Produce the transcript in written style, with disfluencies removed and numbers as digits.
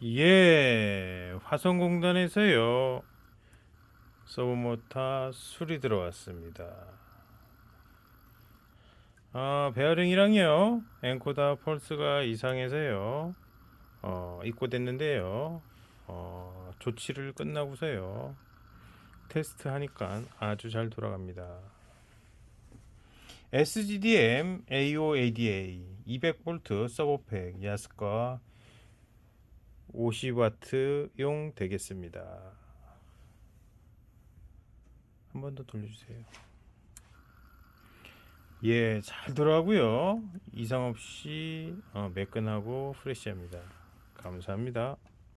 예, 화성공단에서요. 서브모터 수리 들어왔습니다. 베어링이랑요. 엔코더 펄스가 이상해서요. 입고됐는데요. 조치를 끝나고서요. 테스트 하니까 아주 잘 돌아갑니다. SGDM AOADA 200V 서버팩 야스가 50W용 되겠습니다. 한 번 더 돌려주세요. 예, 잘 돌아가고요. 이상 없이 매끈하고 프레시합니다. 감사합니다.